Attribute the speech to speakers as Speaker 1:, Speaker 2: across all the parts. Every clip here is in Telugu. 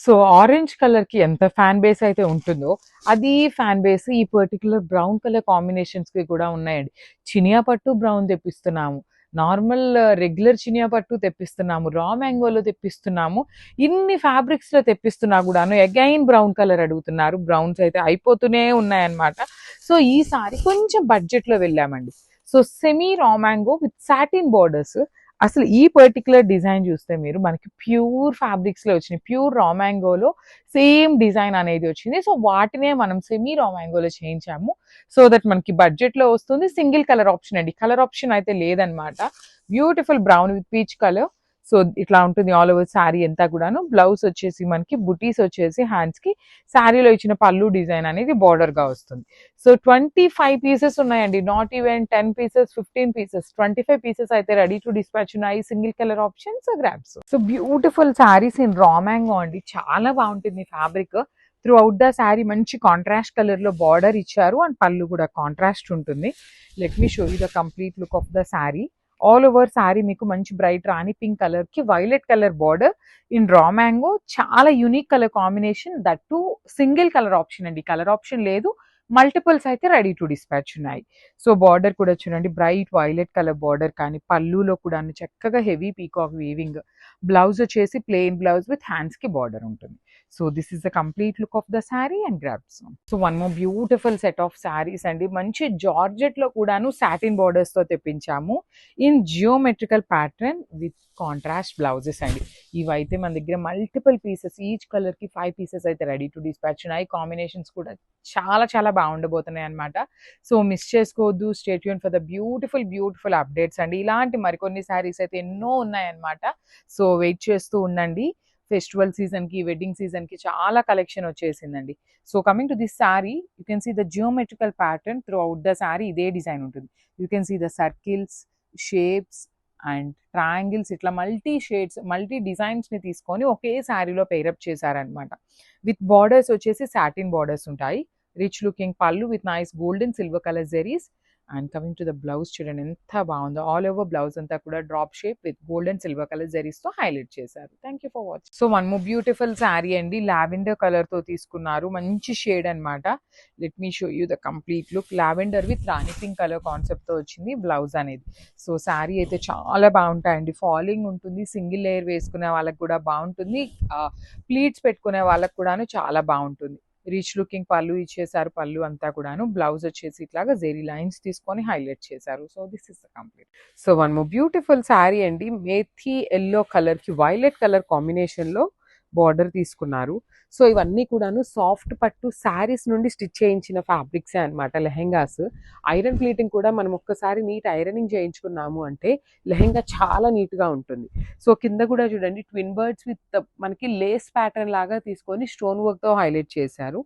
Speaker 1: సో ఆరెంజ్ కలర్కి ఎంత ఫ్యాన్ బేస్ అయితే ఉంటుందో అది ఫ్యాన్ బేస్ ఈ పర్టికులర్ బ్రౌన్ కలర్ కాంబినేషన్స్కి కూడా ఉన్నాయండి. చినియా పట్టు బ్రౌన్ తెప్పిస్తున్నాము, నార్మల్ రెగ్యులర్ చినియా పట్టు తెప్పిస్తున్నాము, రా మ్యాంగోలో తెప్పిస్తున్నాము. ఇన్ని ఫ్యాబ్రిక్స్లో తెప్పిస్తున్నా కూడాను అగైన్ బ్రౌన్ కలర్ అడుగుతున్నారు. బ్రౌన్స్ అయితే అయిపోతూనే ఉన్నాయన్నమాట. సో ఈసారి కొంచెం బడ్జెట్లో వెళ్ళామండి. So semi raw mango with satin borders. అసలు ఈ పర్టికులర్ డిజైన్ చూస్తే మీరు మనకి ప్యూర్ ఫ్యాబ్రిక్స్లో వచ్చినాయి. ప్యూర్ రా మ్యాంగోలో సేమ్ డిజైన్ అనేది వచ్చింది. సో వాటినే మనం సెమీ రా మ్యాంగోలో చేయించాము. సో దట్ మనకి బడ్జెట్లో వస్తుంది. సింగిల్ కలర్ ఆప్షన్ అండి, కలర్ ఆప్షన్ అయితే లేదనమాట. Beautiful brown with peach colour. So ఇట్లా ఉంటుంది ఆల్ ఓవర్ శారీ అంతా కూడాను. బ్లౌజ్ వచ్చేసి మనకి బుటీస్ వచ్చేసి హ్యాండ్స్కి, శారీలో ఇచ్చిన పళ్ళు డిజైన్ అనేది బార్డర్గా వస్తుంది. సో 25 పీసెస్ ఉన్నాయండి, not even 10 pieces, 15 pieces, 25 pieces అయితే రెడీ టు డిస్పాచ్ ఉన్నాయి. Single colour options grabs. So beautiful saris in raw mango అండి, చాలా బాగుంటుంది fabric. Through out the sari మంచి కాంట్రాస్ట్ కలర్లో బార్డర్ ఇచ్చారు అండ్ పళ్ళు కూడా కాంట్రాస్ట్ ఉంటుంది. Let me show you the complete look of the sari. All over sari మీకు మంచి బ్రైట్ రాణి పింక్ కలర్కి violet colour border in raw mango. చాలా unique colour combination, that to single colour option అండి, కలర్ ఆప్షన్ లేదు. మల్టిపుల్స్ అయితే రెడీ టు డిస్పాచ్ ఉన్నాయి. సో బార్డర్ కూడా చూడండి, బ్రైట్ వైలెట్ కలర్ బార్డర్, కానీ పళ్ళులో కూడా చక్కగా హెవీ పీకాక్ వీవింగ్. బ్లౌజ్ వచ్చేసి ప్లెయిన్ బ్లౌజ్ విత్ హ్యాండ్స్కి బార్డర్ ఉంటుంది. So this is the complete look of the sari and grabs. So one more beautiful set of saris అండి, మంచి జార్జెట్లో కూడాను సాటిన్ బార్డర్స్తో తెప్పించాము in geometrical pattern with contrast blouses అండి. ఇవైతే మన దగ్గర మల్టిపుల్ పీసెస్, ఈచ్ కలర్కి 5 పీసెస్ అయితే రెడీ టు డిస్పాచ్ ఉన్నాయి. కాంబినేషన్స్ కూడా చాలా చాలా బాగుండబోతున్నాయి అనమాట. సో మిస్ చేసుకోవద్దు. Stay tune for the beautiful updates అండి. ఇలాంటి మరికొన్ని శారీస్ అయితే ఎన్నో ఉన్నాయన్నమాట. సో వెయిట్ చేస్తూ ఉండండి. ఫెస్టివల్ సీజన్కి, వెడ్డింగ్ సీజన్కి చాలా కలెక్షన్ వచ్చేసిందండి. So coming to this sari, you can see the geometrical pattern throughout the sari. ఇదే డిజైన్ ఉంటుంది. You can see the circles, shapes and triangles, ఇట్లా మల్టీ షేడ్స్, మల్టీ డిజైన్స్ని తీసుకొని ఒకే శారీలో పేరప్ చేశారనమాట. విత్ బార్డర్స్ వచ్చేసి సాటిన్ బార్డర్స్ ఉంటాయి. రిచ్ లుకింగ్ పళ్ళు with nice golden silver colour జెరీస్. And coming to the blouse చూడండి ఎంత బాగుందో. ఆల్ ఓవర్ బ్లౌజ్ అంతా కూడా drop shape with gold and silver colour జరీస్తో హైలైట్ చేశారు. Thank you for watching. So one more beautiful sari అండి, లావెండర్ కలర్తో తీసుకున్నారు. మంచి షేడ్ అనమాట. Let me show you the complete look. Lavender with rani pink colour కాన్సెప్ట్తో వచ్చింది బ్లౌజ్ అనేది. సో శారీ అయితే చాలా బాగుంటాయండి. ఫాలింగ్ ఉంటుంది, సింగిల్ లేయర్ వేసుకునే వాళ్ళకి కూడా బాగుంటుంది, ప్లీట్స్ పెట్టుకునే వాళ్ళకి కూడాను చాలా బాగుంటుంది. రిచ్ లుకింగ్ పళ్ళు ఇచ్చేసారు. పళ్ళు అంతా కూడాను. బ్లౌజ్ వచ్చేసి ఇట్లాగా జెరీ లైన్స్ తీసుకొని హైలైట్ చేశారు. So this is the complete. So one more beautiful sari అండి, మేథీ ఎల్లో కలర్కి వైలెట్ కలర్ కాంబినేషన్లో బార్డర్ తీసుకున్నారు. సో ఇవన్నీ కూడాను సాఫ్ట్ పట్టు శారీస్ నుండి స్టిచ్ చేయించిన ఫ్యాబ్రిక్సే అనమాట, లెహెంగాస్. ఐరన్ ప్లీటింగ్ కూడా మనం ఒక్కసారి నీట్ ఐరనింగ్ చేయించుకున్నాము అంటే లెహెంగా చాలా నీట్గా ఉంటుంది. సో కింద కూడా చూడండి, ట్విన్ బర్డ్స్ విత్ మనకి లేస్ ప్యాటర్న్ లాగా తీసుకొని స్టోన్ వర్క్తో హైలైట్ చేశారు.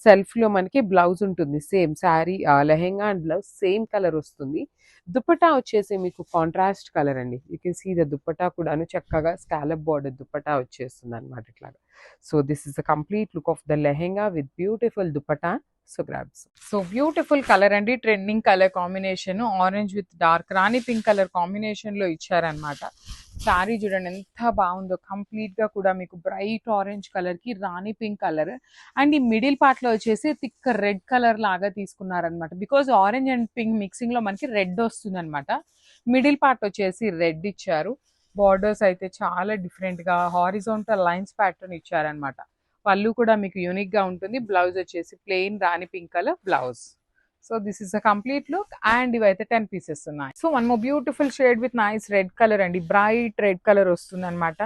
Speaker 1: సెల్ఫ్లో మనకి బ్లౌజ్ ఉంటుంది, same sari lehenga and blouse same colour వస్తుంది. దుపట్టా వచ్చేసి మీకు కాంట్రాస్ట్ కలర్ అండి. You can see the dupatta కూడాను చక్కగా స్కాలప్ బార్డర్ దుపట్టా వచ్చేస్తుంది అనమాట ఇట్లాగా. So this is the complete look of the lehenga with beautiful dupatta. So grabs. So beautiful colour అండి, trending colour combination, orange with dark rani pink colour కాంబినేషన్లో ఇచ్చారనమాట. శారీ చూడండి ఎంత బాగుందో. కంప్లీట్గా కూడా మీకు బ్రైట్ ఆరెంజ్ కలర్కి రాణి పింక్ కలర్ అండ్ ఈ మిడిల్ పార్ట్లో వచ్చేసి థిక్ రెడ్ కలర్ లాగా తీసుకున్నారనమాట. బికాజ్ ఆరెంజ్ అండ్ పింక్ మిక్సింగ్లో మనకి రెడ్ వస్తుంది అనమాట. మిడిల్ పార్ట్ వచ్చేసి రెడ్ ఇచ్చారు. బార్డర్స్ అయితే చాలా డిఫరెంట్గా హారిజాంటల్ లైన్స్ ప్యాటర్న్ ఇచ్చారనమాట. పళ్ళు కూడా మీకు యూనిక్గా ఉంటుంది. బ్లౌజ్ వచ్చేసి plain Rani pink colour blouse. So this is the complete look and ఇవైతే 10 పీసెస్ ఉన్నాయి. So one more beautiful shade with nice red colour అండి, బ్రైట్ రెడ్ కలర్ వస్తుంది అనమాట.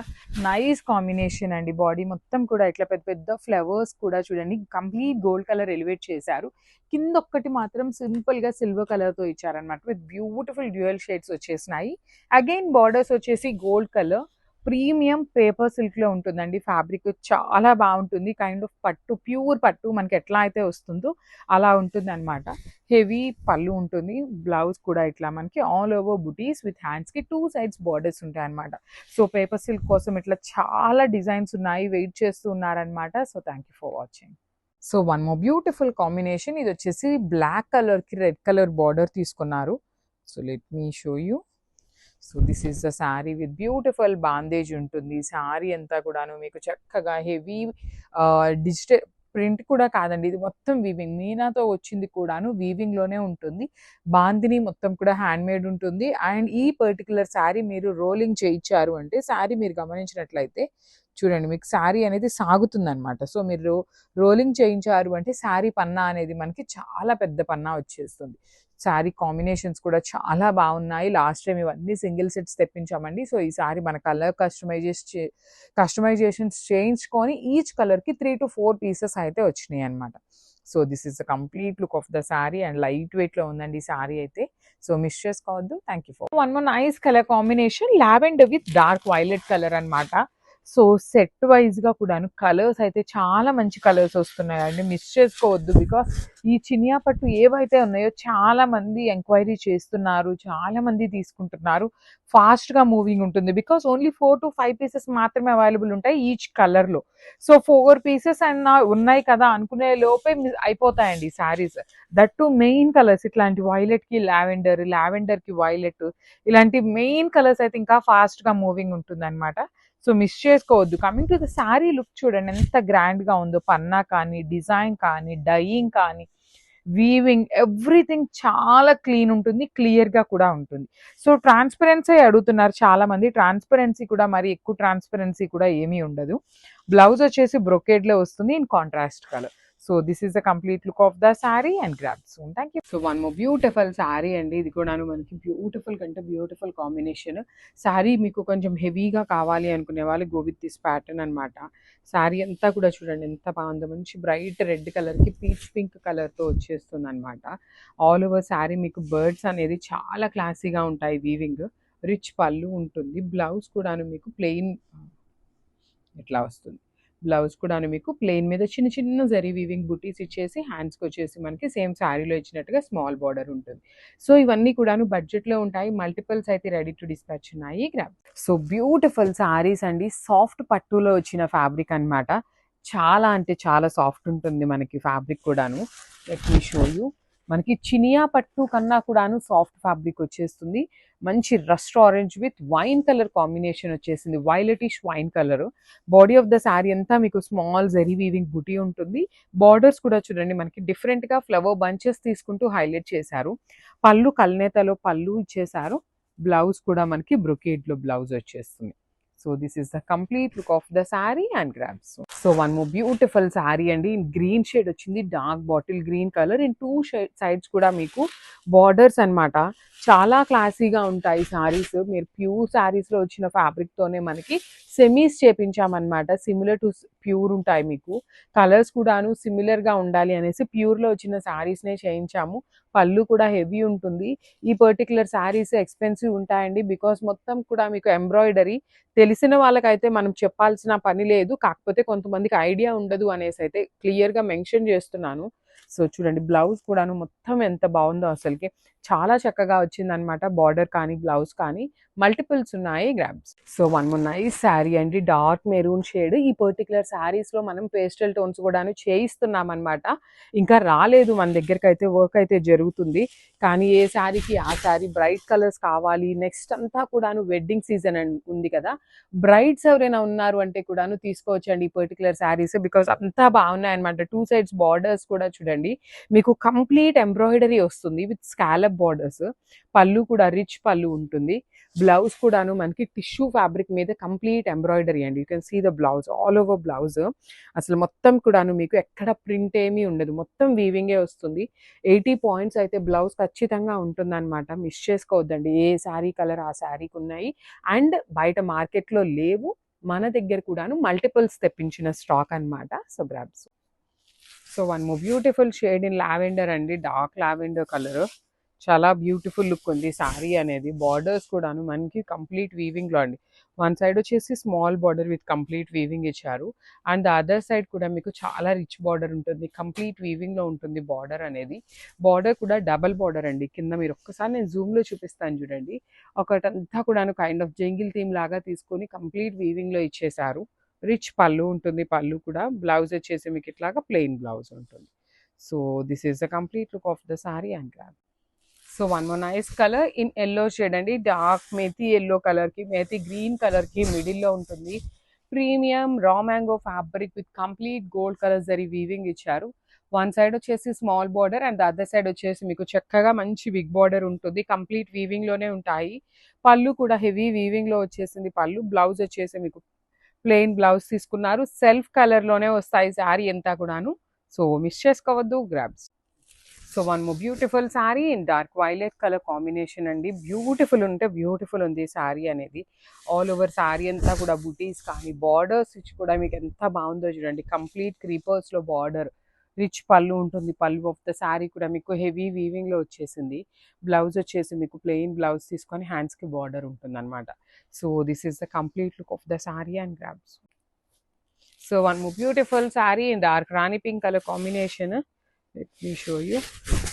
Speaker 1: నైస్ కాంబినేషన్ అండి. బాడీ మొత్తం కూడా ఇట్లా పెద్ద పెద్ద ఫ్లవర్స్ కూడా చూడండి, కంప్లీట్ గోల్డ్ కలర్ ఎలివేట్ చేశారు. కింద ఒక్కటి మాత్రం సింపుల్ గా సిల్వర్ కలర్ తో ఇచ్చారనమాట. విత్ బ్యూటిఫుల్ డ్యూయల్ షేడ్స్ వచ్చేసినాయి. అగైన్ బార్డర్స్ వచ్చేసి gold colour. Premium paper silk లో ఉంటుందండి. ఫ్యాబ్రిక్ చాలా బాగుంటుంది. కైండ్ ఆఫ్ పట్టు, ప్యూర్ పట్టు మనకి ఎట్లా అయితే వస్తుందో అలా ఉంటుంది అనమాట. హెవీ పళ్ళు ఉంటుంది. బ్లౌజ్ కూడా ఇట్లా మనకి all over buttis with hands కి 2 సైడ్స్ బార్డర్స్ ఉంటాయి అనమాట. సో పేపర్ సిల్క్ కోసం ఇట్లా చాలా డిజైన్స్ ఉన్నాయి, వెయిట్ చేస్తూ ఉన్నారనమాట. So thank you for watching. So one more beautiful combination, ఇది వచ్చేసి బ్లాక్ కలర్ కి రెడ్ కలర్ బార్డర్ తీసుకున్నారు. So let me show you. So this is the sari with beautiful bandhej ఉంటుంది. శారీ అంతా కూడాను మీకు చక్కగా హెవీ డిజిటల్ ప్రింట్ కూడా కాదండి, ఇది మొత్తం వీవింగ్, మీనాతో వచ్చింది కూడాను వీవింగ్ లోనే ఉంటుంది. బాందిని మొత్తం కూడా హ్యాండ్ మేడ్ ఉంటుంది. అండ్ ఈ పర్టికులర్ శారీ మీరు రోలింగ్ చేయించారు అంటే, శారీ మీరు గమనించినట్లయితే చూడండి మీకు శారీ అనేది సాగుతుంది అనమాట. సో మీరు రోలింగ్ చేయించారు అంటే శారీ పన్నా అనేది మనకి చాలా పెద్ద పన్నా వచ్చేస్తుంది. శారీ కాంబినేషన్స్ కూడా చాలా బాగున్నాయి. లాస్ట్ టైం ఇవన్నీ సింగిల్ సెట్స్ తెప్పించామండి. సో ఈసారి మన కలర్ కస్టమైజేషన్స్ చేయించుకొని ఈచ్ కలర్కి 3 to 4 పీసెస్ అయితే వచ్చినాయి అనమాట. So this is the complete look of the sari and light weight లో ఉందండి ఈ శారీ అయితే. సో మిస్ చేసుకోవద్దు. Thank you for one more nice colour combination, lavender with dark violet colour అనమాట. సో సెట్ వైజ్ గా కూడాను కలర్స్ అయితే చాలా మంచి కలర్స్ వస్తున్నాయండి, మిస్ చేసుకోవద్దు. బికాస్ ఈ చినియా పట్టు ఏవైతే ఉన్నాయో చాలా మంది ఎంక్వైరీ చేస్తున్నారు, చాలా మంది తీసుకుంటున్నారు. ఫాస్ట్ గా మూవింగ్ ఉంటుంది బికాస్ ఓన్లీ 4 to 5 పీసెస్ మాత్రమే అవైలబుల్ ఉంటాయి ఈచ్ కలర్ లో. సో 4 పీసెస్ అన్న ఉన్నాయి కదా అనుకునే లోపే అయిపోతాయండి saris. That to main colours ఇట్లాంటి వైలెట్ కి లావెండర్, లావెండర్ కి వైలెట్, ఇలాంటి మెయిన్ కలర్స్ అయితే ఇంకా ఫాస్ట్ గా మూవింగ్ ఉంటుంది అనమాట. సో మిస్ చేసుకోవద్దు. Coming to the sari look చూడండి ఎంత గ్రాండ్ గా ఉందో. పన్నా కానీ, డిజైన్ కానీ, డైయింగ్ కానీ, వీవింగ్, ఎవ్రీథింగ్ చాలా క్లీన్ ఉంటుంది, క్లియర్ గా కూడా ఉంటుంది. సో ట్రాన్స్పరెన్సీ అడుగుతున్నారు చాలా మంది. ట్రాన్స్పరెన్సీ కూడా మరి ఎక్కువ ట్రాన్స్పరెన్సీ కూడా ఏమీ ఉండదు. బ్లౌజ్ వచ్చేసి బ్రొకేడ్ లో వస్తుంది in contrast colour. So this is the complete look of the sari and grab soon. Thank you. So one more beautiful sari అండి, ఇది కూడా మనకి బ్యూటిఫుల్ కంటే బ్యూటిఫుల్ కాంబినేషన్. శారీ మీకు కొంచెం హెవీగా కావాలి అనుకునే వాళ్ళు గో విత్ దిస్ ప్యాటర్న్ అనమాట. శారీ అంతా కూడా చూడండి ఎంత బాగుందో, మంచి బ్రైట్ రెడ్ కలర్ కి పీచ్ పింక్ కలర్ తో వచ్చేస్తుంది అనమాట. ఆల్ ఓవర్ శారీ మీకు బర్డ్స్ అనేది చాలా క్లాసీగా ఉంటాయి, వీవింగ్, రిచ్ పళ్ళు ఉంటుంది. బ్లౌజ్ కూడాను మీకు ప్లెయిన్ ఇట్లా వస్తుంది. బ్లౌజ్ కూడా మీకు ప్లెయిన్ మీద చిన్న చిన్న జరీ వీవింగ్ బుటీస్ ఇచ్చేసి హ్యాండ్స్కి వచ్చేసి మనకి సేమ్ శారీలో ఇచ్చినట్టుగా స్మాల్ బార్డర్ ఉంటుంది. సో ఇవన్నీ కూడాను బడ్జెట్లో ఉంటాయి. మల్టిపుల్స్ అయితే రెడీ టు డిస్పాచ్ ఉన్నాయి. గ్రాబ్. సో బ్యూటిఫుల్ శారీస్ అండి, సాఫ్ట్ పట్టులో వచ్చిన ఫ్యాబ్రిక్ అనమాట. చాలా అంటే చాలా సాఫ్ట్ ఉంటుంది మనకి ఫ్యాబ్రిక్ కూడాను. Let me show you. మనకి చినియా పట్టు కన్నా కూడాను సాఫ్ట్ ఫ్యాబ్రిక్ వచ్చేస్తుంది. మంచి rust orange with wine colour combination వచ్చేసింది, violetish wine colour. Body of the sari అంతా మీకు స్మాల్ జరీ వీవింగ్ బుటీ ఉంటుంది. బార్డర్స్ కూడా చూడండి మనకి డిఫరెంట్ గా ఫ్లవర్ బంచెస్ తీసుకుంటూ హైలైట్ చేశారు. పళ్ళు కల్నేతలో పళ్ళు ఇచ్చేసారు. బ్లౌజ్ కూడా మనకి బ్రొకేడ్ లో బ్లౌజ్ వచ్చేస్తుంది. So this is the complete look of the sari and grabs. So one more beautiful sari అండి, గ్రీన్ షేడ్ వచ్చింది, dark bottle green colour. In 2 sides కూడా మీకు బార్డర్స్ అనమాట. చాలా క్లాసీగా ఉంటాయి శారీస్. మీరు ప్యూర్ శారీస్ లో వచ్చిన ఫ్యాబ్రిక్ తోనే మనకి సెమీస్ చేపించామన్నమాట. సిమిలర్ టు ప్యూర్ ఉంటాయి మీకు. కలర్స్ కూడాను సిమిలర్ గా ఉండాలి అనేసి ప్యూర్ లో వచ్చిన శారీస్ నే చేయించాము. పళ్ళు కూడా హెవీ ఉంటుంది. ఈ పర్టికులర్ శారీస్ ఎక్స్పెన్సివ్ ఉంటాయండి బికాస్ మొత్తం కూడా మీకు ఎంబ్రాయిడరీ. తెలిసిన వాళ్ళకైతే మనం చెప్పాల్సిన పని లేదు, కాకపోతే కొంతమందికి ఐడియా ఉండదు అనేసి అయితే క్లియర్ గా మెన్షన్ చేస్తున్నాను. సో చూడండి బ్లౌజ్ కూడాను మొత్తం ఎంత బాగుందో, అసలుకి చాలా చక్కగా వచ్చింది అనమాట. బార్డర్ కానీ బ్లౌజ్ కానీ మల్టిపుల్స్ ఉన్నాయి. Grabs. So one more nice sari అండి, డార్క్ మెరూన్ షేడ్. ఈ పర్టికులర్ శారీస్ లో మనం పేస్టల్ టోన్స్ కూడాను చేయిస్తున్నాం అనమాట. ఇంకా రాలేదు మన దగ్గరికి, అయితే వర్క్ అయితే జరుగుతుంది. కానీ ఏ శారీకి ఆ శారీ బ్రైట్ కలర్స్ కావాలి. నెక్స్ట్ అంతా కూడాను వెడ్డింగ్ సీజన్ ఉంది కదా, బ్రైడ్స్ ఎవరైనా ఉన్నారు అంటే కూడాను తీసుకోవచ్చండి ఈ పర్టికులర్ శారీస్, బికాస్ అంతా బాగున్నాయి అనమాట. 2 సైడ్స్ బార్డర్స్ కూడా చూడండి మీకు కంప్లీట్ ఎంబ్రాయిడరీ వస్తుంది విత్ స్కాలప్ బార్డర్స్. పళ్ళు కూడా రిచ్ పళ్ళు ఉంటుంది. బ్లౌజ్ కూడాను మనకి టిష్యూ ఫ్యాబ్రిక్ మీద కంప్లీట్ ఎంబ్రాయిడరీ అండి. You can see the blouse, all over blouse. అసలు మొత్తం కూడాను మీకు ఎక్కడ ప్రింట్ ఏమీ ఉండదు, మొత్తం వీవింగే వస్తుంది. 80 పాయింట్స్ అయితే బ్లౌజ్ ఖచ్చితంగా ఉంటుంది అనమాట. మిస్ చేసుకోవద్దండి, ఏ శారీ కలర్ ఆ శారీకి ఉన్నాయి. అండ్ బయట మార్కెట్లో లేవు, మన దగ్గర కూడాను మల్టిపుల్స్ తెప్పించిన స్టాక్ అనమాట. So grabs. So one more beautiful shade in lavender అండి, డార్క్ లావెండర్ కలర్. చాలా బ్యూటిఫుల్ లుక్ ఉంది శారీ అనేది. బార్డర్స్ కూడాను మనకి కంప్లీట్ వీవింగ్ లో అండి. వన్ సైడ్ వచ్చేసి small border with complete weaving ఇచ్చారు. అండ్ ద అదర్ సైడ్ కూడా మీకు చాలా రిచ్ బార్డర్ ఉంటుంది, కంప్లీట్ వీవింగ్ లో ఉంటుంది బార్డర్ అనేది. బార్డర్ కూడా డబల్ బార్డర్ అండి. కింద మీరు ఒక్కసారి నేను జూమ్ లో చూపిస్తాను చూడండి. ఒకటంతా కూడాను కైండ్ ఆఫ్ జంగిల్ థీమ్ లాగా తీసుకొని కంప్లీట్ వీవింగ్ లో ఇచ్చేసారు. రిచ్ పళ్ళు ఉంటుంది, పళ్ళు కూడా. బ్లౌజ్ వచ్చేసి మీకు ఇట్లాగా ప్లెయిన్ బ్లౌజ్ ఉంటుంది. So this is the complete look of the sari and grab.
Speaker 2: So one more nice colour in yellow shade అండి. డార్క్ మెతి ఎల్లో కలర్కి మెతి గ్రీన్ కలర్కి మిడిల్లో ఉంటుంది. Premium raw mango fabric with complete gold colour zari weaving ఇచ్చారు. వన్ సైడ్ వచ్చేసి small border and other side వచ్చేసి మీకు చక్కగా మంచి బిగ్ బార్డర్ ఉంటుంది. కంప్లీట్ వీవింగ్లోనే ఉంటాయి. పళ్ళు కూడా హెవీ వీవింగ్లో వచ్చేసింది. పళ్ళు బ్లౌజ్ వచ్చేసి మీకు ప్లెయిన్ బ్లౌజ్ తీసుకున్నారు. సెల్ఫ్ కలర్లోనే వస్తాయి శారీ అంతా కూడాను. సో మిస్ చేసుకోవద్దు, grabs. So one more beautiful sari in dark violet colour combination అండి. బ్యూటిఫుల్ ఉంటే బ్యూటిఫుల్ ఉంది శారీ అనేది. ఆల్ ఓవర్ శారీ అంతా కూడా బుటీస్ కానీ బార్డర్స్ స్టిచ్ కూడా మీకు ఎంత బాగుందో చూడండి. కంప్లీట్ క్రీపర్స్లో బార్డర్, రిచ్ పళ్ళు ఉంటుంది. పళ్ళు ఆఫ్ ద శారీ కూడా మీకు హెవీ వీవింగ్లో వచ్చేసింది. బ్లౌజ్ వచ్చేసి మీకు ప్లెయిన్ బ్లౌజ్ తీసుకొని హ్యాండ్స్కి బార్డర్ ఉంటుంది అనమాట. So this is the complete look of the sari and grabs. So one more beautiful sari in dark rani pink colour combination. Let me show you.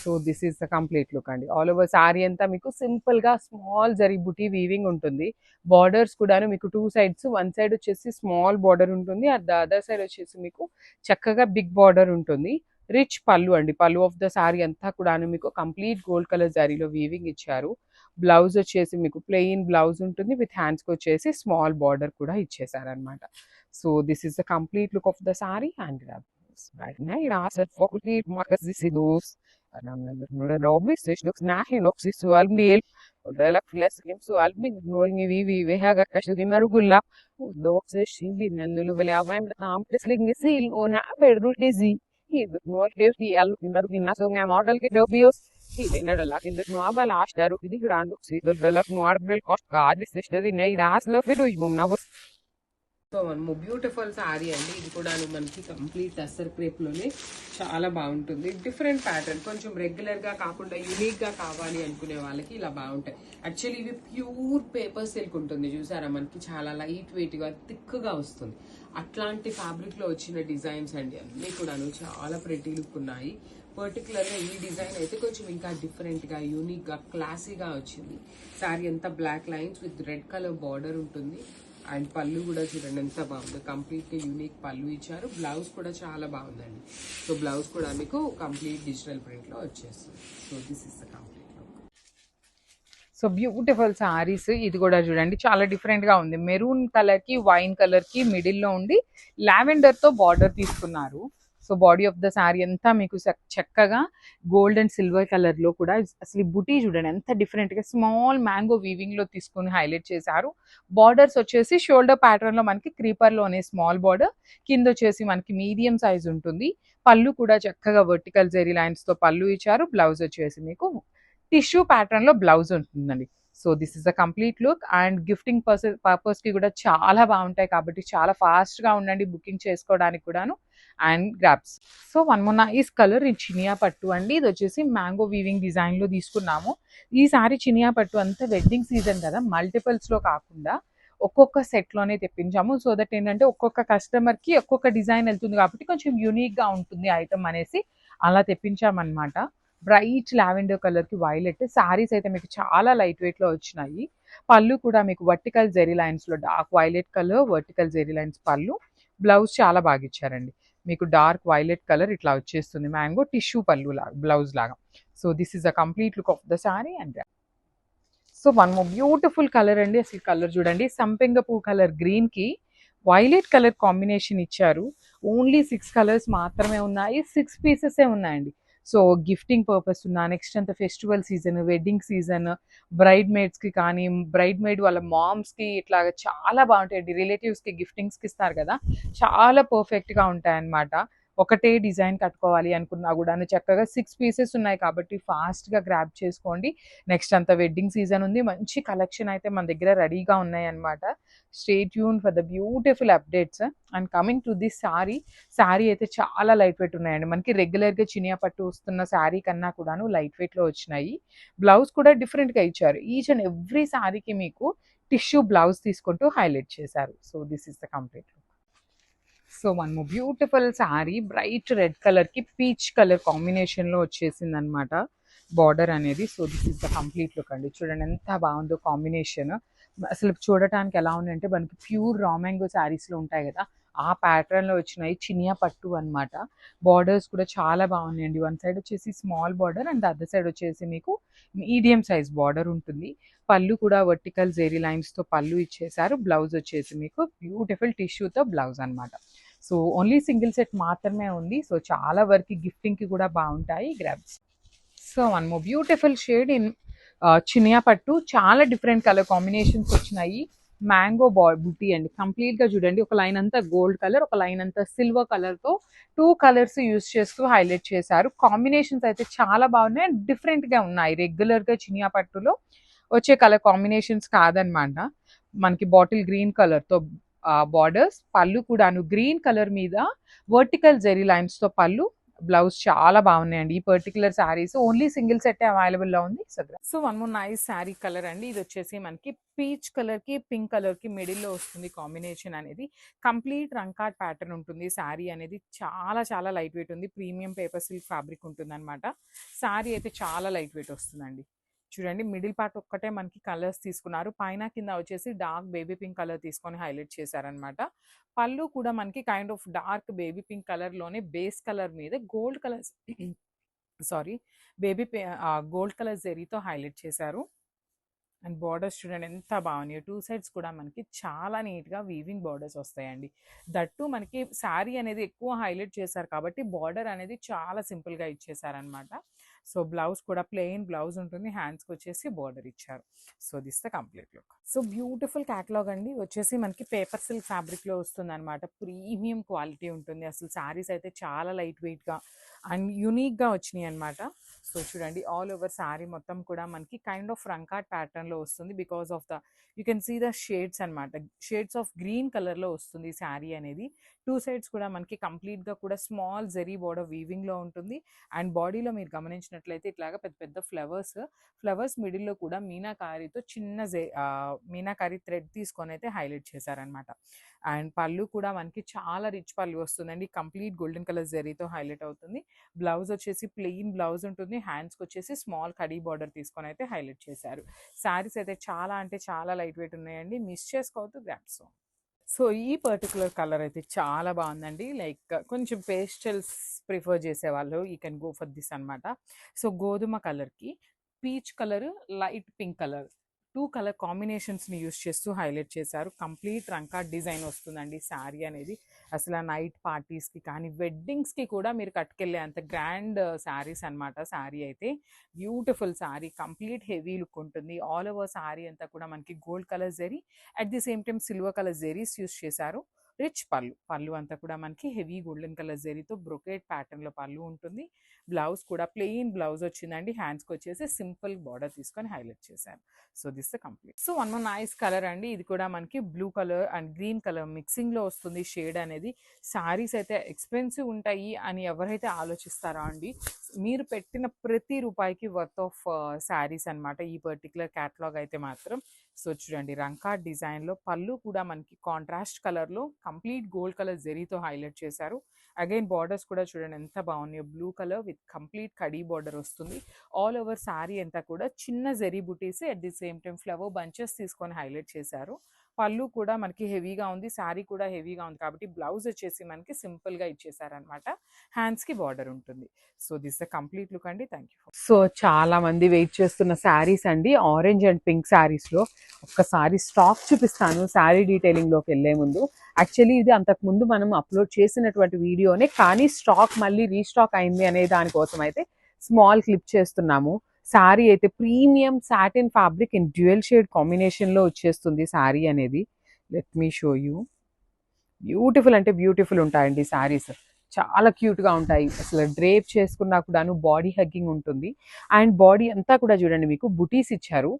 Speaker 2: So this is the complete look అండి. ఆల్ ఓవర్ సారీ అంతా మీకు సింపుల్ గా స్మాల్ జరీ బుటీ వీవింగ్ ఉంటుంది. బార్డర్స్ కూడాను మీకు టూ సైడ్స్, వన్ సైడ్ వచ్చేసి స్మాల్ బార్డర్ ఉంటుంది, అట్ ద అదర్ సైడ్ వచ్చేసి మీకు చక్కగా బిగ్ బార్డర్ ఉంటుంది. రిచ్ పళ్ళు అండి. పళ్ళు ఆఫ్ ద సారీ అంతా కూడాను మీకు కంప్లీట్ గోల్డ్ కలర్ జరీలో వీవింగ్ ఇచ్చారు. బ్లౌజ్ వచ్చేసి మీకు ప్లెయిన్ బ్లౌజ్ ఉంటుంది, విత్ హ్యాండ్స్కి వచ్చేసి స్మాల్ బార్డర్ కూడా ఇచ్చేసారనమాట. So this is the complete look of the sari and right now it has a faculty markers this is those and obvious looks nahi looks so I'll be the less him so I'll be ignoring we have a cash to marugulla those she be nandulu vele avem am wrestling seal on a bedroom dizzy he would not have the al marugina so a model get obvious he didn't a lot in the novel last year with the grand see the develop no arbel cost card sister in a has love it you now. So మనము బ్యూటిఫుల్ శారీ అండి. ఇది కూడా మనకి కంప్లీట్ టస్సర్ క్రేప్లోనే చాలా బాగుంటుంది. డిఫరెంట్ ప్యాటర్న్, కొంచెం రెగ్యులర్గా కాకుండా యూనిక్గా కావాలి అనుకునే వాళ్ళకి ఇలా బాగుంటాయి. యాక్చువల్లీ ఇవి ప్యూర్ పేపర్ సిల్క్ ఉంటుంది చూసారా, మనకి చాలా లైట్ వెయిట్గా థిక్గా వస్తుంది. అట్లాంటి ఫ్యాబ్రిక్లో వచ్చిన డిజైన్స్ అండి అన్నీ కూడాను చాలా ప్రెటీ లుక్ ఉన్నాయి. పర్టికులర్గా ఈ డిజైన్ అయితే కొంచెం ఇంకా డిఫరెంట్గా యూనిక్గా క్లాసీగా వచ్చింది. శారీ అంతా black lines with red colour border ఉంటుంది. అండ్ పళ్ళు కూడా చూడండి ఎంత బాగుంది. కంప్లీట్గా యూనిక్ పళ్ళు ఇచ్చారు. బ్లౌజ్ కూడా చాలా బాగుందండి. సో బ్లౌజ్ కూడా మీకు కంప్లీట్ డిజిటల్ ప్రింట్లో వచ్చేస్తుంది. So this is the complete look. So beautiful saris. ఇది కూడా చూడండి చాలా డిఫరెంట్గా ఉంది. మెరూన్ కలర్కి వైన్ కలర్కి మిడిల్లో ఉండి లావెండర్తో బార్డర్ తీసుకున్నారు. So body of the sari అంతా మీకు చక్కగా గోల్డ్ అండ్ సిల్వర్ కలర్లో కూడా అసలు బుటీ చూడండి ఎంత డిఫరెంట్గా స్మాల్ మ్యాంగో వీవింగ్లో తీసుకుని హైలైట్ చేశారు. బార్డర్స్ వచ్చేసి షోల్డర్ ప్యాటర్న్లో మనకి క్రీపర్లోనే స్మాల్ బార్డర్, కింద వచ్చేసి మనకి మీడియం సైజ్ ఉంటుంది. పళ్ళు కూడా చక్కగా వర్టికల్ జెరీ లైన్స్తో పళ్ళు ఇచ్చారు. బ్లౌజ్ వచ్చేసి మీకు టిష్యూ ప్యాటర్న్లో బ్లౌజ్ ఉంటుందండి. So this is the complete look. And gifting పర్పస్కి కూడా చాలా బాగుంటాయి కాబట్టి చాలా ఫాస్ట్గా ఉండండి బుకింగ్ చేసుకోవడానికి కూడాను. And grabs. So one more nice colour ఈ చినియా పట్టు అండి. ఇది వచ్చేసి మ్యాంగో వీవింగ్ డిజైన్లో తీసుకున్నాము. ఈ సారీ చినియా పట్టు అంతా వెడ్డింగ్ సీజన్ కదా, మల్టిపుల్స్లో కాకుండా ఒక్కొక్క సెట్లోనే తెప్పించాము. సో దట్ ఏంటంటే ఒక్కొక్క కస్టమర్కి ఒక్కొక్క డిజైన్ వెళ్తుంది కాబట్టి కొంచెం యూనిక్గా ఉంటుంది ఐటమ్ అనేసి అలా తెప్పించామన్నమాట. బ్రైట్ లావెండర్ కలర్కి వైలెట్ శారీస్ అయితే మీకు చాలా లైట్ వెయిట్లో వచ్చినాయి. పళ్ళు కూడా మీకు వర్టికల్ జెరీ లైన్స్లో dark violet colour vertical zari lines pallu. Blouse చాలా బాగా ఇచ్చారండి. మీకు డార్క్ వైలెట్ కలర్ ఇట్లా వచ్చేస్తుంది, మ్యాంగో టిష్యూ పళ్ళు లాగా బ్లౌజ్ లాగా. So this is the complete look of the sari and so one more beautiful colour అండి. అసలు కలర్ చూడండి, సంపెంగ పువ్వు కలర్ గ్రీన్కి వైలెట్ కలర్ కాంబినేషన్ ఇచ్చారు. ఓన్లీ 6 కలర్స్ మాత్రమే ఉన్నాయి, 6 పీసెసే ఉన్నాయండి. సో గిఫ్టింగ్ పర్పస్ ఉన్న నెక్స్ట్ అంత festival season, wedding season, bride మేడ్స్కి కానీ బ్రైడ్ మేడ్ వాళ్ళ మామ్స్కి ఇట్లా చాలా బాగుంటాయండి. రిలేటివ్స్కి గిఫ్టింగ్స్కి ఇస్తారు కదా, చాలా పర్ఫెక్ట్గా ఉంటాయన్నమాట. ఒకటే డిజైన్ కట్టుకోవాలి అనుకున్నా కూడా చక్కగా 6 పీసెస్ ఉన్నాయి కాబట్టి ఫాస్ట్గా గ్రాబ్ చేసుకోండి. నెక్స్ట్ అంత వెడ్డింగ్ సీజన్ ఉంది, మంచి కలెక్షన్ అయితే మన దగ్గర రెడీగా ఉన్నాయి అనమాట. Stay tune for the beautiful updates. And coming to this sari అయితే చాలా లైట్ వెయిట్ ఉన్నాయండి. మనకి రెగ్యులర్గా చినియా పట్టు వస్తున్న శారీ కన్నా కూడాను లైట్ వెయిట్లో వచ్చినాయి. బ్లౌజ్ కూడా డిఫరెంట్గా ఇచ్చారు. ఈచ్ అండ్ ఎవ్రీ శారీకి మీకు టిష్యూ బ్లౌజ్ తీసుకుంటూ హైలైట్ చేశారు. So this is the complete. So one more beautiful sari bright red కలర్కి పీచ్ కలర్ కాంబినేషన్లో వచ్చేసింది అనమాట బార్డర్ అనేది. So this is the complete look అండి. చూడండి ఎంత బాగుందో కాంబినేషన్. అసలు చూడటానికి ఎలా ఉందంటే మనకి ప్యూర్ రా మ్యాంగో శారీస్లో ఉంటాయి కదా
Speaker 1: ఆ ప్యాటర్న్లో వచ్చినాయి. చినియా పట్టు అన్నమాట. బార్డర్స్ కూడా చాలా బాగున్నాయండి. వన్ సైడ్ వచ్చేసి small border and other side వచ్చేసి మీకు మీడియం సైజ్ బార్డర్ ఉంటుంది. పళ్ళు కూడా వర్టికల్ జెరీ లైన్స్తో పళ్ళు ఇచ్చేసారు. బ్లౌజ్ వచ్చేసి మీకు బ్యూటిఫుల్ టిష్యూతో బ్లౌజ్ అన్నమాట. సో ఓన్లీ సింగిల్ సెట్ మాత్రమే ఉంది. సో చాలా వరకు గిఫ్టింగ్కి కూడా బాగుంటాయి. Grabs. So one more beautiful shade in Chiniya పట్టు. చాలా డిఫరెంట్ కలర్ కాంబినేషన్స్ వచ్చినాయి. మ్యాంగో బుటీ అండి. కంప్లీట్గా చూడండి, ఒక లైన్ అంతా గోల్డ్ కలర్, ఒక లైన్ అంతా సిల్వర్ కలర్తో 2 కలర్స్ యూస్ చేస్తూ హైలైట్ చేశారు. కాంబినేషన్స్ అయితే చాలా బాగున్నాయి అండ్ డిఫరెంట్గా ఉన్నాయి. రెగ్యులర్గా చినియా పట్టులో వచ్చే కలర్ కాంబినేషన్స్ కాదనమాట. మనకి బాటిల్ గ్రీన్ కలర్తో బార్డర్స్, పళ్ళు కూడాను గ్రీన్ కలర్ మీద వర్టికల్ జెరీ లైన్స్తో పళ్ళు, బ్లౌజ్ చాలా బాగున్నాయండి. ఈ particular saris only single set అవైలబుల్లో ఉంది. So one more nice sari colour అండి. ఇది వచ్చేసి మనకి పీచ్ కలర్కి పింక్ కలర్కి మిడిల్లో వస్తుంది కాంబినేషన్ అనేది. కంప్లీట్ రంకాట్ ప్యాటర్న్ ఉంటుంది. శారీ అనేది చాలా చాలా లైట్ వెయిట్ ఉంది. ప్రీమియం పేపర్ సిల్క్ ఫ్యాబ్రిక్ ఉంటుంది అనమాట. శారీ అయితే చాలా లైట్ వెయిట్ వస్తుందండి. చూడండి, మిడిల్ పార్ట్ ఒక్కటే మనకి కలర్స్ తీసుకున్నారు. పైన కింద వచ్చేసి డార్క్ బేబీ పింక్ కలర్ తీసుకొని హైలైట్ చేశారనమాట. పళ్ళు కూడా మనకి kind of dark baby pink కలర్లోనే బేస్ కలర్ మీద gold colour sorry gold colour జెరీతో హైలైట్ చేశారు. అండ్ బార్డర్స్ చూడండి ఎంత బాగున్నాయి. 2 సైడ్స్ కూడా మనకి చాలా నీట్గా వీవింగ్ బార్డర్స్ వస్తాయండి. దట్టు మనకి శారీ అనేది ఎక్కువ హైలైట్ చేశారు కాబట్టి బార్డర్ అనేది చాలా సింపుల్గా ఇచ్చేసారనమాట. సో బ్లౌజ్ కూడా ప్లెయిన్ బ్లౌజ్ ఉంటుంది. హ్యాండ్స్కి వచ్చేసి బార్డర్ ఇచ్చారు. So this the complete look. So beautiful catalogue అండి. వచ్చేసి మనకి పేపర్ సిల్క్ ఫ్యాబ్రిక్లో వస్తుంది అనమాట. ప్రీమియం క్వాలిటీ ఉంటుంది. అసలు శారీస్ అయితే చాలా లైట్ వెయిట్గా అండ్ యూనిక్గా వచ్చినాయి అనమాట. సో చూడండి, ఆల్ ఓవర్ శారీ మొత్తం కూడా మనకి కైండ్ ఆఫ్ రంకాట్ ప్యాటర్న్లో వస్తుంది. Because of the you can see the shades అనమాట. షేడ్స్ ఆఫ్ గ్రీన్ కలర్లో వస్తుంది శారీ అనేది. 2 సైడ్స్ కూడా మనకి కంప్లీట్గా కూడా స్మాల్ జెరీ బోర్డర్ వీవింగ్లో ఉంటుంది. అండ్ బాడీలో మీరు గమనించినట్లయితే ఇట్లాగా పెద్ద పెద్ద ఫ్లవర్స్ మిడిల్లో కూడా మీనాకారితో చిన్న మీనాకారి థ్రెడ్ తీసుకొని అయితే హైలైట్ చేశారనమాట. అండ్ పళ్ళు కూడా మనకి చాలా రిచ్ పళ్ళు వస్తుందండి. కంప్లీట్ గోల్డెన్ కలర్ జెరీతో హైలైట్ అవుతుంది. బ్లౌజ్ వచ్చేసి ప్లెయిన్ బ్లౌజ్ ఉంటుంది. హ్యాండ్స్కి వచ్చేసి స్మాల్ కడీ బార్డర్ తీసుకొని అయితే హైలైట్ చేశారు. శారీస్ అయితే చాలా అంటే చాలా లైట్ వెయిట్ ఉన్నాయండి. మిస్ చేసుకోవద్దు, గ్రాబ్స్. సో ఈ పర్టికులర్ కలర్ అయితే చాలా బాగుందండి. లైక్ కొంచెం పేస్టల్స్ ప్రిఫర్ చేసేవాళ్ళు you can go for this అనమాట. సో గోధుమ కలర్కి peach colour, light pink colour 2 colour కాంబినేషన్స్ని యూస్ చేస్తూ హైలైట్ చేశారు. కంప్లీట్ రంకా డిజైన్ వస్తుందండి శారీ అనేది. అసలు నైట్ పార్టీస్కి కానీ వెడ్డింగ్స్కి కూడా మీరు కట్టుకెళ్ళే అంత గ్రాండ్ శారీస్ అనమాట. శారీ అయితే beautiful sari, complete heavy look ఉంటుంది. ఆల్ ఓవర్ శారీ అంతా కూడా మనకి గోల్డ్ కలర్ జెరీ, at the same time silver colour జెరీస్ యూస్ చేశారు. రిచ్ పళ్ళు అంతా కూడా మనకి హెవీ గోల్డెన్ కలర్ జెరీతో బ్రొకేట్ ప్యాటర్న్లో పళ్ళు ఉంటుంది. బ్లౌజ్ కూడా ప్లెయిన్ బ్లౌజ్ వచ్చిందండి. హ్యాండ్స్కి వచ్చేసి సింపుల్ బార్డర్ తీసుకొని హైలైట్ చేశారు. So this the complete. So one more nice colour అండి. ఇది కూడా మనకి blue colour and green colour మిక్సింగ్లో వస్తుంది షేడ్ అనేది. శారీస్ అయితే ఎక్స్పెన్సివ్ ఉంటాయి అని ఎవరైతే ఆలోచిస్తారో అండి, మీరు పెట్టిన ప్రతి రూపాయికి వర్త్ ఆఫ్ శారీస్ అనమాట ఈ పర్టికులర్ క్యాటలాగ్ అయితే మాత్రం. సో చూడండి, రంకా డిజైన్లో పళ్ళు కూడా మనకి కాంట్రాస్ట్ కలర్లో కంప్లీట్ గోల్డ్ కలర్ జెరీతో హైలైట్ చేశారు. అగైన్ బార్డర్స్ కూడా చూడండి ఎంత బాగున్నాయో. Blue colour with complete khadi border వస్తుంది. ఆల్ ఓవర్ శారీ అంతా కూడా చిన్న జెరీ బుటీస్, at the same time flower bunches తీసుకొని హైలైట్ చేశారు. పళ్ళు కూడా మనకి హెవీగా ఉంది, శారీ కూడా హెవీగా ఉంది కాబట్టి బ్లౌజ్ వచ్చేసి మనకి సింపుల్గా ఇచ్చేసారనమాట. హ్యాండ్స్కి బార్డర్ ఉంటుంది. So this the complete look అండి. Thank you. సో చాలా మంది వెయిట్ చేస్తున్న శారీస్ అండి, ఆరెంజ్ అండ్ పింక్ శారీస్లో ఒక్కసారి స్టాక్ చూపిస్తాను శారీ డీటెయిలింగ్లోకి వెళ్ళే ముందు. యాక్చువల్లీ ఇది అంతకుముందు మనం అప్లోడ్ చేసినటువంటి వీడియోనే, కానీ స్టాక్ మళ్ళీ రీస్టాక్ అయింది అనే దానికోసం అయితే స్మాల్ క్లిప్ చేస్తున్నాము. శారీ అయితే premium satin fabric in dual shade కాంబినేషన్లో వచ్చేస్తుంది శారీ అనేది. Let me show you. Beautiful అంటే బ్యూటిఫుల్ ఉంటాయండి శారీస్. చాలా క్యూట్గా ఉంటాయి. అసలు డ్రేప్ చేసుకున్నా కూడాను బాడీ హగ్గింగ్ ఉంటుంది. అండ్ బాడీ అంతా కూడా చూడండి మీకు బుటీస్ ఇచ్చారు.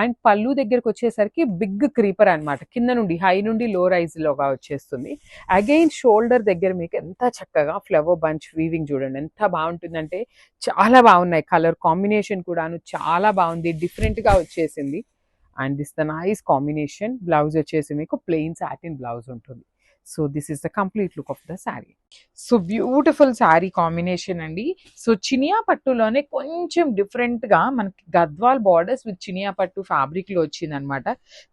Speaker 1: అండ్ పళ్ళు దగ్గరకు వచ్చేసరికి బిగ్ క్రీపర్ అనమాట. కింద నుండి హై నుండి లో రైజ్లోగా వచ్చేస్తుంది. అగైన్ షోల్డర్ దగ్గర మీకు ఎంత చక్కగా ఫ్లవర్ బంచ్ వీవింగ్ చూడండి ఎంత బాగుంటుందంటే చాలా బాగున్నాయి. కలర్ కాంబినేషన్ కూడాను చాలా బాగుంది, డిఫరెంట్గా వచ్చేసింది. And this the nice combination. Blouse వచ్చేసి మీకు ప్లెయిన్ సాటిన్ బ్లౌజ్ ఉంటుంది. So this is the complete look of the sari. So beautiful sari combination అండి. సో చినియా పట్టులోనే కొంచెం డిఫరెంట్‌గా మనకి గద్వాల్ బార్డర్స్ విత్ చినియా పట్టు ఫ్యాబ్రిక్‌లో వచ్చిందనమాట.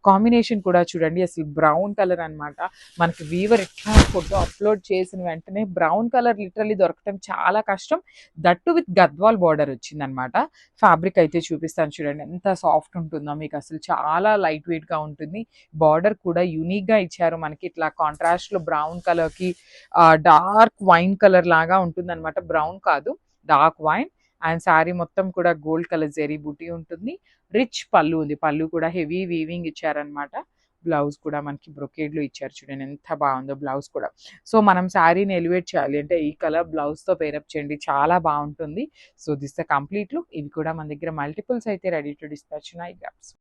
Speaker 1: కాంబినేషన్ కూడా చూడండి అసలు బ్రౌన్ కలర్ అనమాట. మనకి వీవర్ ఎట్లా ఫోటో అప్‌లోడ్ చేసిన వెంటనే బ్రౌన్ కలర్ లిటరల్లీ దొరకటం చాలా కష్టం. దట్టు విత్ గద్వాల్ బార్డర్ వచ్చిందనమాట. ఫ్యాబ్రిక్ అయితే చూపిస్తాను చూడండి. ఎంత సాఫ్ట్ ఉంటుందో మీకు అసలు చాలా లైట్ వెయిట్‌గా ఉంటుంది. బార్డర్ కూడా యూనిక్‌గా ఇచ్చారు. మనకి ఇట్లా కాంట్రాస్ట్‌లో బ్రౌన్ కలర్‌కి డార్క్ వైన్ కలర్ లాగా ఉంటుందన్నమాట. బ్రౌన్ కాదు, డార్క్ వైన్. అండ్ శారీ మొత్తం కూడా గోల్డ్ కలర్ జెరీ బూటీ ఉంటుంది. రిచ్ పళ్ళు ఉంది. పళ్ళు కూడా హెవీ వీవింగ్ ఇచ్చారనమాట. బ్లౌజ్ కూడా మనకి బ్రొకేడ్‌లో ఇచ్చారు చూడండి ఎంత బాగుందో బ్లౌజ్ కూడా. సో మనం శారీని ఎలివేట్ చేయాలి అంటే ఈ కలర్ బ్లౌజ్‌తో పేరప్ చేయండి చాలా బాగుంటుంది. So this the complete look. ఇవి కూడా మన దగ్గర మల్టిపుల్స్ అయితే రెడీ టు డిస్పాచ్ ఉన్నాయి.